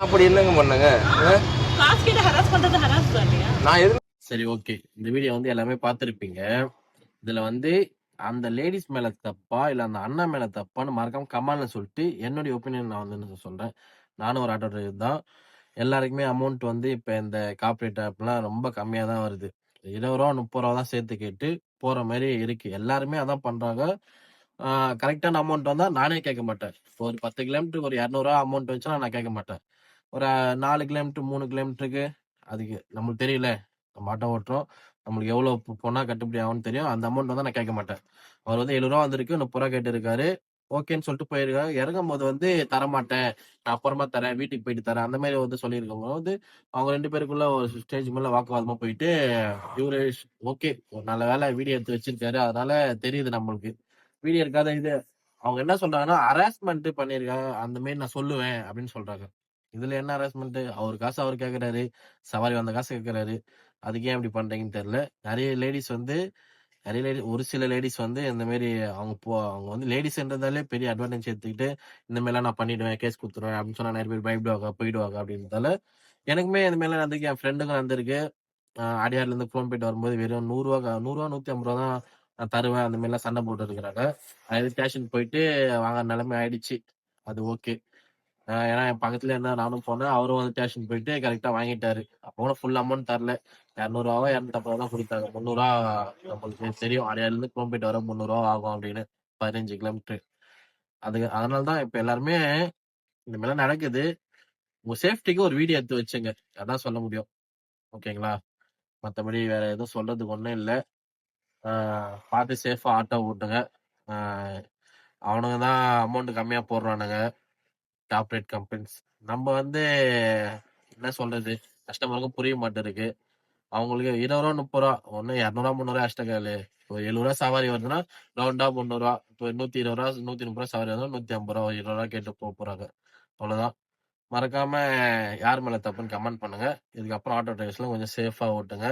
அப்படி என்னங்க பண்ணங்க? காசு கேட்டு ஹராஸ் பண்றது ஹராஸ் தான் இல்லையா? நான் எதுக்கு சரி, ஓகே. இந்த வீடியோ வந்து எல்லாமே பார்த்திருப்பீங்க. இதுல வந்து அந்த லேடீஸ் மேல தப்பா, இல்ல அந்த அண்ணா மேல தப்பான்னு மறக்காம கமெண்ட்ல சொல்லிட்டு, என்னுடைய ஒப்பீனியன் நான் வந்து சொல்றேன். நானும் ஒரு ஆட்டோ டிரைவர் தான். எல்லாருக்குமே அமௌண்ட் வந்து இப்ப இந்த கார்ப்பரேட் ஆப்லாம் ரொம்ப கம்மியா தான் வருது. ரூ. 20 ரூ. 30 தான் சேர்த்து கேட்டு போற மாரி இருக்கு. எல்லாருமே அதான் பண்றாங்க. ஆ கரெக்ட்டான அமௌண்ட் வந்தா நானே கேட்க மாட்டேன். இப்போ ஒரு 10 கிலோமீட்டருக்கு ஒரு ரூ. 200 அமௌண்ட் வந்துச்சுன்னா நான் கேட்க மாட்டேன். ஒரு 4 கிலோமீட்டர், 3 கிலோமீட்டருக்கு அதுக்கு நம்மளுக்கு தெரியும்ல. நம்ம ஆட்டோ ஓட்டுறோம். நம்மளுக்கு எவ்வளோ போனா கட்டுப்படி ஆகும்னு தெரியும். அந்த அமௌண்ட் வந்தா நான் கேட்க மாட்டேன். அவர் வந்து ரூ. 70 வந்திருக்கு. ரூ. 30 கேட்டிருக்காரு. ஓகேன்னு சொல்லிட்டு போயிருக்காரு. இறங்கும்போது வந்து தரமாட்டேன். நான் அப்புறமா தரேன். வீட்டுக்கு போயிட்டு தரேன். அந்த மாரி வந்து சொல்லியிருக்கும்போது, அவங்க 2 பேருக்குள்ள ஒரு ஸ்டேஜ் மேல வாக்குவாதமா போயிட்டு, இவரு ஓகே. ஒரு நல்ல வேளை வீடியோ எடுத்து வச்சிருக்காரு. அதனால தெரியுது நம்மளுக்கு. வீடியோ எடுக்காத இது அவங்க என்ன சொல்றாங்கன்னா, ஹராஸ்மென்ட் பண்ணியிருக்காங்க. அந்த மாரி நான் சொல்லுவேன் அப்படின்னு சொல்றாங்க. இதுல என்ன ஹராஸ்மென்ட்? அவர் காசு அவரு கேட்கறாரு. சவாரி வந்த காசு கேட்கறாரு. அதுக்கு ஏன் இப்படி பண்றீங்கன்னு தெரியல. ஒரு சில லேடீஸ் வந்து இந்த மாரி அவங்க வந்து லேடீஸ்ன்றதாலே பெரிய அட்வான்டேஜ் எடுத்துக்கிட்டு, இந்த மாரிலாம் நான் பண்ணிடுவேன், கேஸ் குடுத்துருவேன் அப்படின்னு சொன்னா நெறைய பேர் பயப்படுவாங்க, போயிடுவாங்க அப்படின்றதால, எனக்குமே இந்த மாரிலாம் நடந்திருக்கு. என் ஃப்ரெண்டுக்கும் நடந்திருக்கு. அடையார்லேருந்து குரோம்பேட் வரும்போது வெறும் ரூ. 100 150 தான் நான் தருவேன். அந்த மாரிலாம் சண்டை போட்டுருக்கிறாங்க. அது ஸ்டேஷன் போயிட்டு வாங்குற நிலைமை ஆயிடுச்சு. அது ஓகே. ஏன்னா என் பக்கத்துல இருந்தா நானும் போனேன். அவரும் வந்து ஸ்டேஷன் போயிட்டு கரெக்ட்டா வாங்கிட்டாரு. அப்போ கூட ஃபுல் அமௌண்ட் தரல. ரூ. 200வோ, ரூ. 250 தான் குடுத்தாங்க. ரூ. 300 நம்மளுக்கு தெரியும். அடையார்லேருந்து குரோம்பேட் வர ரூ. 300 ஆகும் அப்படின்னு. 15 கிலோமீட்டர். அதனால தான் இப்ப எல்லாருமே இந்த மாரிலாம் நடக்குது. உங்க சேஃப்டிக்கு ஒரு வீடியோ எடுத்து வச்சுங்க. அதான் சொல்ல முடியும். ஓகேங்களா? மத்தபடி வேற எதுவும் சொல்றதுக்கு ஒண்ணும் இல்ல. ஆ பார்த்து சேஃபா ஆட்டோ ஓட்டுங்க. ஆ அவனுங்க தான் அமௌண்ட் கம்மியா போடுறானுங்க. Corporate companies. நம்ம வந்து என்ன சொல்றது? கஸ்டமருக்கும் புரிய மாட்டேருக்கு. அவங்களுக்கு ரூ. 20 ரூ. 30 ஒண்ணு ரூ. 200 300 எக்ஸ்ட்ரா கேளு. இப்போ ரூ. 70 சவாரி வருதுன்னா, ரவுண்டா ரூ. 300. இப்போ ரூ. 120 ரூ. 130 சவாரி வருதுன்னா ரூ. 150 ரூ. 20 கேட்டு போறாங்க. அவ்வளோதான். மறக்காம யார் மேல தப்புன்னு கமெண்ட் பண்ணுங்க. இதுக்கப்புறம் ஆட்டோ டிரைவர்ஸ்லாம் கொஞ்சம் சேஃபா ஓட்டுங்க.